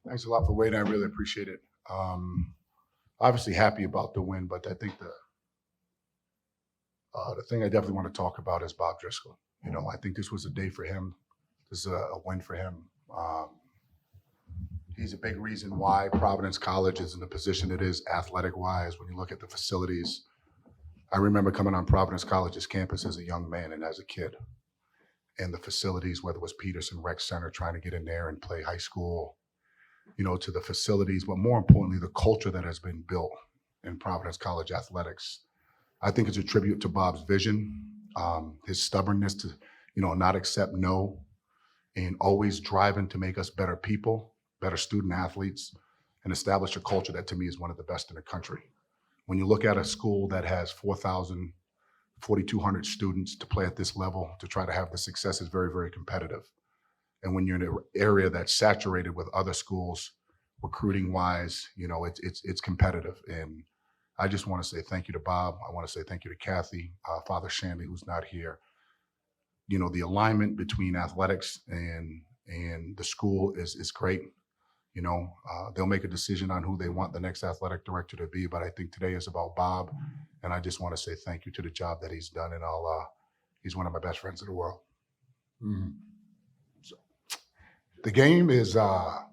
Thanks a lot for waiting. I really appreciate it. Obviously happy about the win, but I think the thing I definitely want to talk about is Bob Driscoll. You know, I think this was a day for him. This is a win for him. He's a big reason why Providence College is in the position it is athletic-wise. When you look at the facilities, I remember coming on Providence College's campus as a young man and as a kid. And the facilities, whether it was Peterson Rec Center, trying to get in there and play high school, you know, to the facilities, but more importantly, the culture that has been built in Providence College athletics. I think it's a tribute to Bob's vision, his stubbornness to, you know, not accept no, and always driving to make us better people, better student athletes, and establish a culture that to me is one of the best in the country. When you look at a school that has 4,200 students to play at this level, to try to have the success is very, very competitive. And when you're in an area that's saturated with other schools, recruiting wise, you know, it's competitive. And I just want to say thank you to Bob. I want to say thank you to Kathy, Father Shanley, who's not here. You know, the alignment between athletics and the school is great. You know, they'll make a decision on who they want the next athletic director to be, but I think today is about Bob. And I just want to say thank you to the job that he's done. And he's one of my best friends in the world. So, the game is, I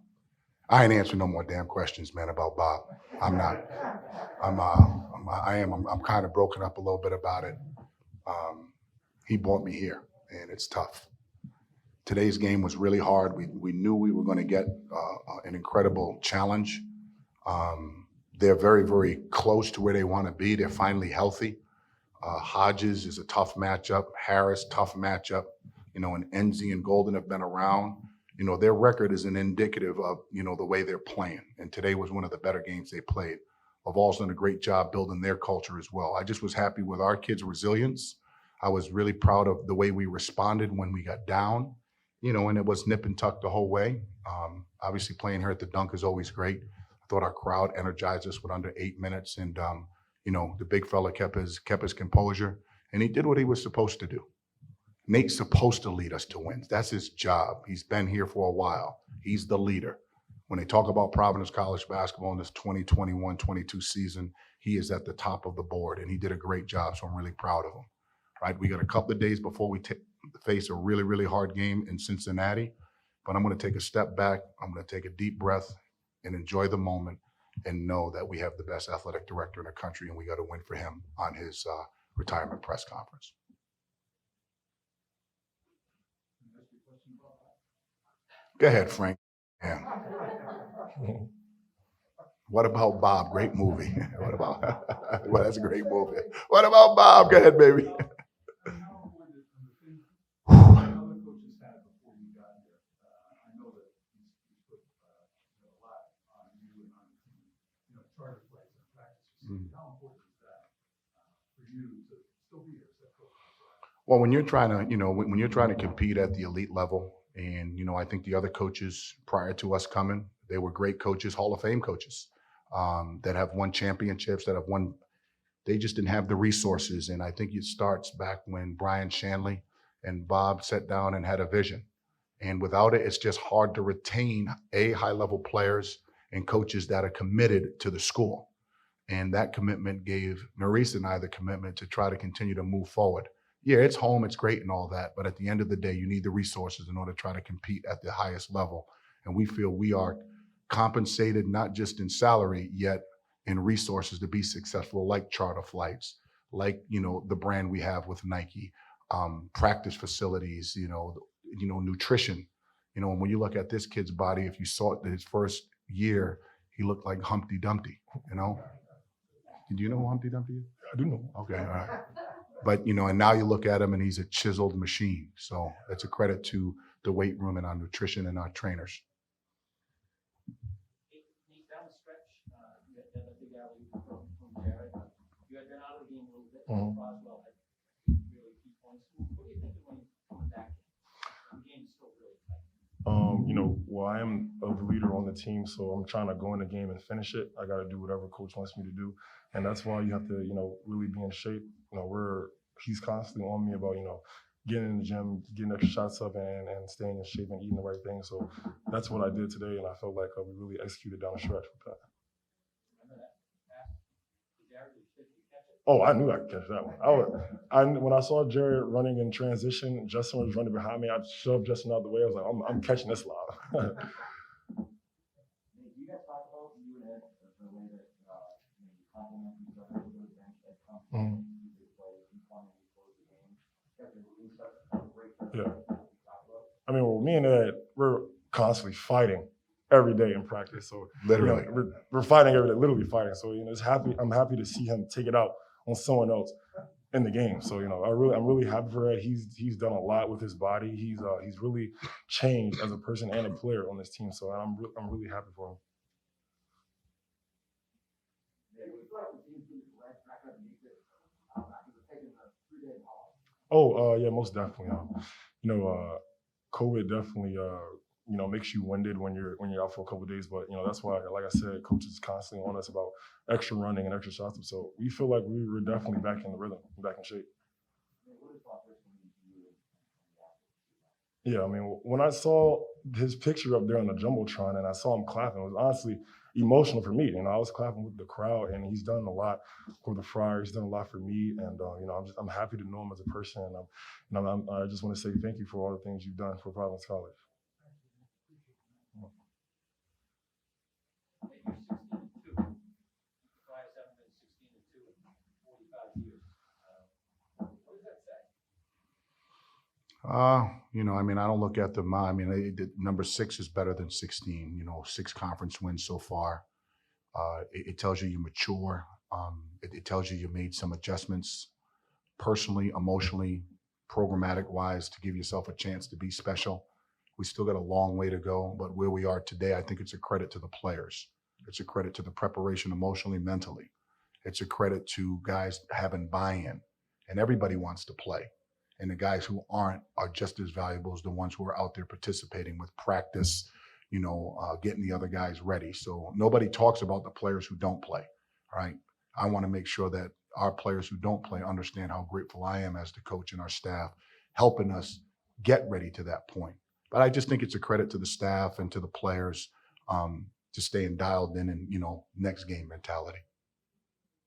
ain't answering no more damn questions, man, about Bob. I'm not. I'm kind of broken up a little bit about it. He brought me here, and it's tough. Today's game was really hard. We knew we were going to get an incredible challenge. They're very, very close to where they want to be. They're finally healthy. Hodges is a tough matchup. Harris, tough matchup. You know, and Enzi and Golden have been around. You know, their record is an indicative of, you know, the way they're playing. And today was one of the better games they played. Laval's done a great job building their culture as well. I just was happy with our kids' resilience. I was really proud of the way we responded when we got down, you know, and it was nip and tuck the whole way. Obviously playing here at the Dunk is always great. I thought our crowd energized us with under 8 minutes. And, you know, the big fella kept his composure, and he did what he was supposed to do. Nate's supposed to lead us to wins. That's his job. He's been here for a while. He's the leader. When they talk about Providence College basketball in this 2021-22 season, he is at the top of the board, and he did a great job, so I'm really proud of him. Right? We got a couple of days before we face a really, really hard game in Cincinnati, but I'm going to take a step back. I'm going to take a deep breath and enjoy the moment and know that we have the best athletic director in the country, and we got to win for him on his retirement press conference. Go ahead, Frank. Yeah. What about Bob? Great movie. What about? Well, that's a great movie. What about Bob? Go ahead, baby. Well, when you're trying to, you know, when you're trying to compete at the elite level, and, you know, I think the other coaches prior to us coming, they were great coaches, Hall of Fame coaches, that have won championships, that have won. They just didn't have the resources. And I think it starts back when Brian Shanley and Bob sat down and had a vision. And without it, it's just hard to retain high-level players and coaches that are committed to the school. And that commitment gave Maurice and I the commitment to try to continue to move forward. Yeah, it's home, it's great and all that, but at the end of the day, you need the resources in order to try to compete at the highest level. And we feel we are compensated not just in salary, yet in resources to be successful, like charter flights, like, you know, the brand we have with Nike, practice facilities, you know, nutrition. You know, and when you look at this kid's body, if you saw it his first year, he looked like Humpty Dumpty, you know? Did you know who Humpty Dumpty is? I do know. Okay, all right. But, you know, and now you look at him and he's a chiseled machine. So it's a credit to the weight room and our nutrition and our trainers. Down the stretch, you had that big alley from Jared. You had been out of the game a little bit. Boswell had really key points. What do you think when you come back? The game's still really tight. You know, well, I am the leader on the team, so I'm trying to go in the game and finish it. I got to do whatever coach wants me to do. And that's why you have to, you know, really be in shape. You know, he's constantly on me about, you know, getting in the gym, getting extra shots up, and staying in shape and eating the right things. So that's what I did today, and I felt like we really executed down the stretch with that. Remember that pass to Jared? Did you catch it? Oh, I knew I could catch that one. When I saw Jared running in transition, Justin was running behind me. I shoved Justin out the way. I was like, I'm catching this live. Hey, do you guys talk about you and Ed the way that you compliment each other to the bench that comes from the play, you fun and you close the game? Yeah. I mean, well, me and Ed, we're constantly fighting every day in practice. So Literally. we're fighting every day, literally fighting. So I'm happy to see him take it out on someone else in the game. So I'm really happy for Ed. He's done a lot with his body. He's really changed as a person and a player on this team. So I'm really happy for him. Oh, yeah, most definitely. COVID definitely makes you winded when you're out for a couple of days. But that's why, like I said, coach is constantly on us about extra running and extra shots. So we feel like we were definitely back in the rhythm, back in shape. Yeah, I mean, when I saw his picture up there on the jumbotron and I saw him clapping, it was honestly emotional for me. I was clapping with the crowd, and he's done a lot for the Friars. He's done a lot for me, and I'm happy to know him as a person. And I just want to say thank you for all the things you've done for Providence College. I don't look at number 6 is better than 16. 6 conference wins so far. It tells you you're mature. It tells you made some adjustments personally, emotionally, programmatic wise to give yourself a chance to be special. We still got a long way to go, but where we are today, I think it's a credit to the players. It's a credit to the preparation emotionally, mentally. It's a credit to guys having buy-in, and everybody wants to play. And the guys who aren't are just as valuable as the ones who are out there participating with practice, getting the other guys ready. So nobody talks about the players who don't play, right? I want to make sure that our players who don't play understand how grateful I am as the coach and our staff helping us get ready to that point. But I just think it's a credit to the staff and to the players to staying dialed in and, next game mentality.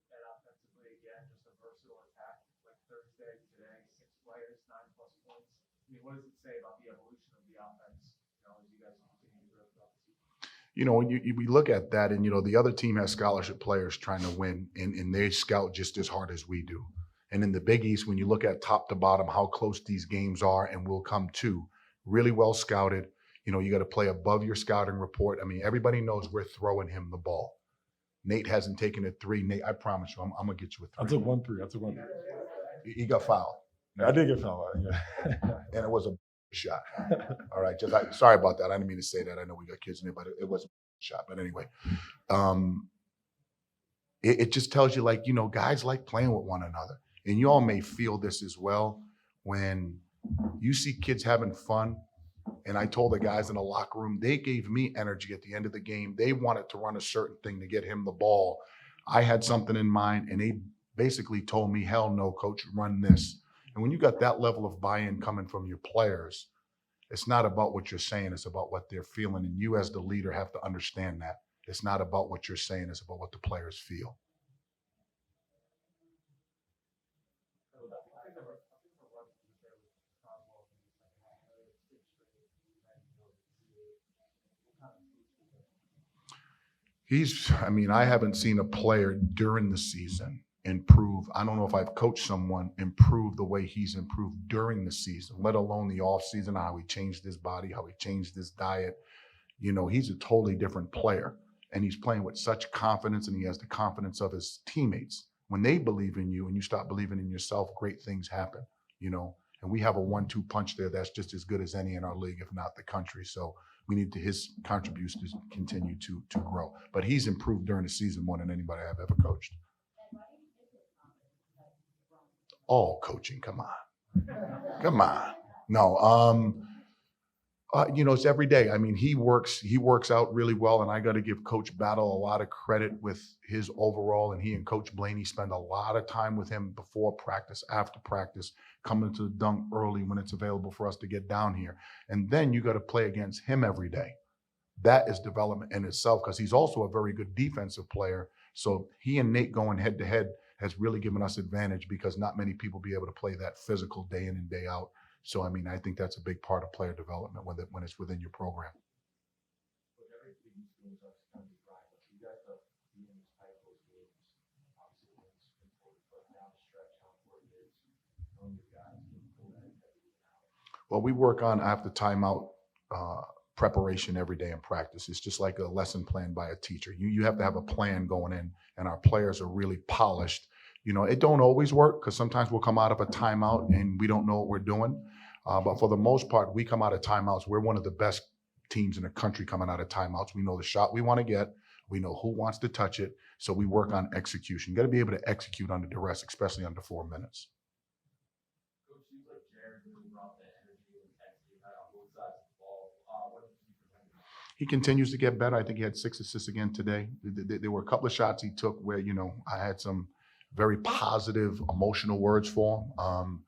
And offensively, again, just a versatile attack like Thursday today, 6 players, 9+ points. I mean, what does it say about the evolution of the offense, as you guys continue to grow throughout the season? We look at that and, the other team has scholarship players trying to win and they scout just as hard as we do. And in the Big East, when you look at top to bottom, how close these games are and will come to, really well scouted. You got to play above your scouting report. I mean, everybody knows we're throwing him the ball. Nate hasn't taken a 3. Nate, I promise you, I'm going to get you a 3. I took 1 3. He got fouled. I did get fouled. Yeah. And it was a shot. All right. Sorry about that. I didn't mean to say that. I know we got kids in there, but it was a shot. But anyway, it just tells you, guys like playing with one another. And you all may feel this as well when you see kids having fun. And I told the guys in the locker room, they gave me energy at the end of the game. They wanted to run a certain thing to get him the ball. I had something in mind, and they basically told me, hell no, coach, run this. And when you got that level of buy-in coming from your players, it's not about what you're saying, it's about what they're feeling. And you as the leader have to understand that. It's not about what you're saying, it's about what the players feel. I haven't seen a player during the season improve. I don't know if I've coached someone improve the way he's improved during the season, let alone the off season, how he changed his body, how he changed his diet. He's a totally different player, and he's playing with such confidence, and he has the confidence of his teammates. When they believe in you and you start believing in yourself, great things happen, and we have a 1-2 punch there that's just as good as any in our league, if not the country. So we need his contributions to continue to grow. But he's improved during the season more than anybody I've ever coached. All coaching, come on. No, It's every day. I mean, he works out really well, and I got to give Coach Battle a lot of credit with his overall. And he and Coach Blaney spend a lot of time with him before practice, after practice, coming to the dunk early when it's available for us to get down here. And then you got to play against him every day. That is development in itself, because he's also a very good defensive player. So he and Nate going head to head has really given us advantage, because not many people be able to play that physical day in and day out. So, I mean, I think that's a big part of player development when it's within your program. Well, we work on after timeout preparation every day in practice. It's just like a lesson plan by a teacher. You have to have a plan going in, and our players are really polished. It don't always work, because sometimes we'll come out of a timeout and we don't know what we're doing. But for the most part, we come out of timeouts. We're one of the best teams in the country coming out of timeouts. We know the shot we want to get. We know who wants to touch it. So we work on execution. You got to be able to execute under duress, especially under 4 minutes. Coach, seems like Jared really brought that energy and intensity on both sides of the ball. What did you present? He continues to get better. I think he had 6 assists again today. There were a couple of shots he took where, I had some very positive, emotional words for him.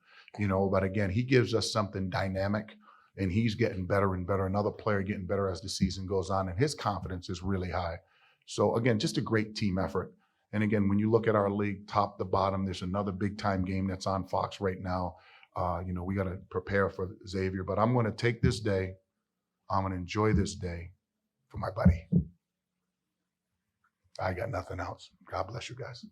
But again, he gives us something dynamic, and he's getting better and better. Another player getting better as the season goes on, and his confidence is really high. So again, just a great team effort. And again, when you look at our league, top to bottom, there's another big time game that's on Fox right now. We got to prepare for Xavier, but I'm going to take this day. I'm going to enjoy this day for my buddy. I got nothing else. God bless you guys.